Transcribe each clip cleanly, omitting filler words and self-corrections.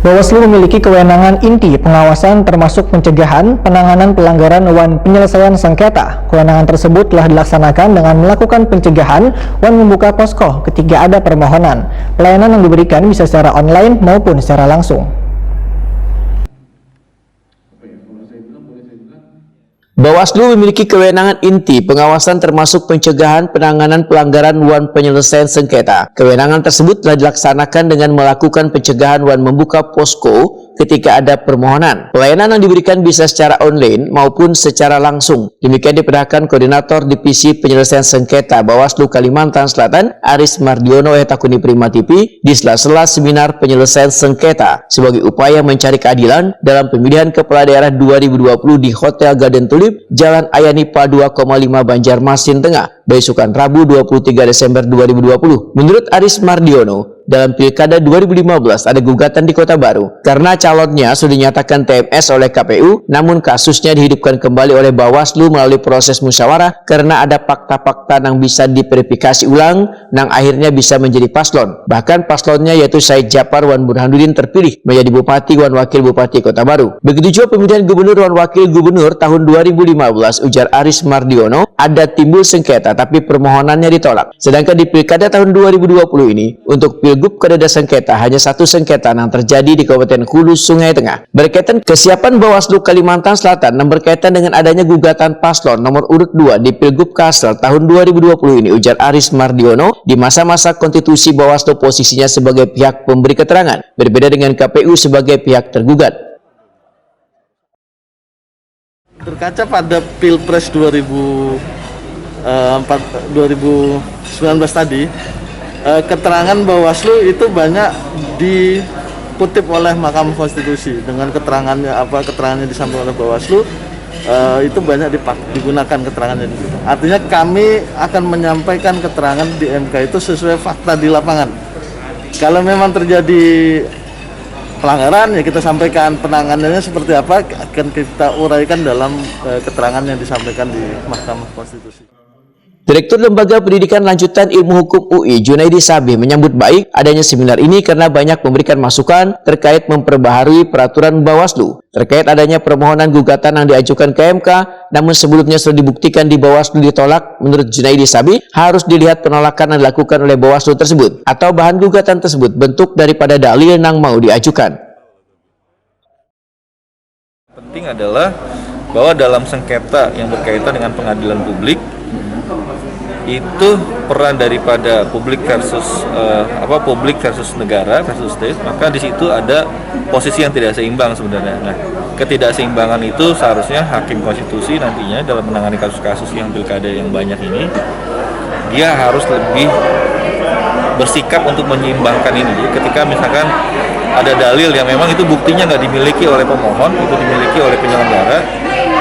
Bawaslu memiliki kewenangan inti pengawasan termasuk pencegahan, penanganan pelanggaran dan penyelesaian sengketa. Kewenangan tersebut telah dilaksanakan dengan melakukan pencegahan dan membuka posko ketika ada permohonan. Pelayanan yang diberikan bisa secara online maupun secara langsung. Bawaslu memiliki kewenangan inti pengawasan termasuk pencegahan, penanganan pelanggaran dan penyelesaian sengketa. Kewenangan tersebut telah dilaksanakan dengan melakukan pencegahan dan membuka posko ketika ada permohonan. Pelayanan yang diberikan bisa secara online maupun secara langsung. Demikian diperintahkan Koordinator Divisi Penyelesaian Sengketa Bawaslu Kalimantan Selatan, Aris Mardiono Takuni Prima TV, di sela-sela seminar penyelesaian sengketa sebagai upaya mencari keadilan dalam pemilihan kepala daerah 2020 di Hotel Garden Tulip, Jalan Ayanipa 2,5 Banjarmasin Tengah, besokan Rabu 23 Desember 2020. Menurut Aris Mardiono, dalam Pilkada 2015 ada gugatan di Kota Baru karena calonnya sudah dinyatakan TMS oleh KPU, namun kasusnya dihidupkan kembali oleh Bawaslu melalui proses musyawarah karena ada fakta-fakta yang bisa diverifikasi ulang yang akhirnya bisa menjadi paslon. Bahkan paslonnya yaitu Said Japar Wan Burhanuddin terpilih menjadi Bupati dan Wakil Bupati Kota Baru. Begitu juga pemilihan Gubernur dan Wakil Gubernur tahun 2015, ujar Aris Mardiono, ada timbul sengketa tapi permohonannya ditolak. Sedangkan di Pilkada tahun 2020 ini, untuk Pilgub Kadada sengketa hanya satu sengketa yang terjadi di Kabupaten Hulu Sungai Tengah. Berkaitan kesiapan Bawaslu Kalimantan Selatan yang berkaitan dengan adanya gugatan paslon nomor urut 2 di Pilgub Kalsel tahun 2020 ini, ujar Aris Mardiono, di masa-masa konstitusi Bawaslu posisinya sebagai pihak pemberi keterangan, berbeda dengan KPU sebagai pihak tergugat. Berkaca pada Pilpres 2019 tadi, keterangan Bawaslu itu banyak dikutip oleh Mahkamah Konstitusi. Dengan keterangannya disampaikan oleh Bawaslu, itu banyak digunakan keterangannya. Artinya kami akan menyampaikan keterangan di MK itu sesuai fakta di lapangan. Kalau memang terjadi pelanggaran, ya kita sampaikan penanganannya seperti apa, akan kita uraikan dalam keterangan yang disampaikan di Mahkamah Konstitusi. Direktur Lembaga Pendidikan Lanjutan Ilmu Hukum UI, Junaidi Sabih, menyambut baik adanya seminar ini karena banyak memberikan masukan terkait memperbaharui peraturan Bawaslu terkait adanya permohonan gugatan yang diajukan ke MK, namun sebelumnya sudah dibuktikan di Bawaslu ditolak. Menurut Junaidi Sabih, harus dilihat penolakan yang dilakukan oleh Bawaslu tersebut atau bahan gugatan tersebut bentuk daripada dalil yang mau diajukan. Penting adalah bahwa dalam sengketa yang berkaitan dengan pengadilan publik, itu peran daripada publik versus negara versus state, maka di situ ada posisi yang tidak seimbang sebenarnya. Nah, ketidakseimbangan itu seharusnya hakim konstitusi nantinya dalam menangani kasus-kasus yang pilkada yang banyak ini, dia harus lebih bersikap untuk menyeimbangkan ini. Jadi ketika misalkan ada dalil yang memang itu buktinya nggak dimiliki oleh pemohon, itu dimiliki oleh penyelenggara,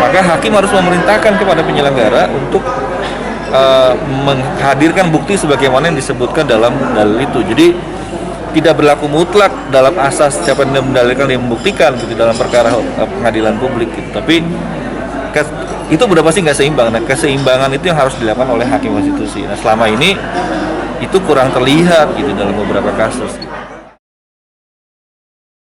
maka hakim harus memerintahkan kepada penyelenggara untuk menghadirkan bukti sebagaimana yang disebutkan dalam dalil itu. Jadi tidak berlaku mutlak dalam asas siapa yang mendalilkan yang membuktikan gitu dalam perkara pengadilan publik gitu. Tapi itu udah pasti nggak seimbang. Nah, keseimbangan itu yang harus dilakukan oleh hakim konstitusi. Nah, selama ini itu kurang terlihat gitu dalam beberapa kasus.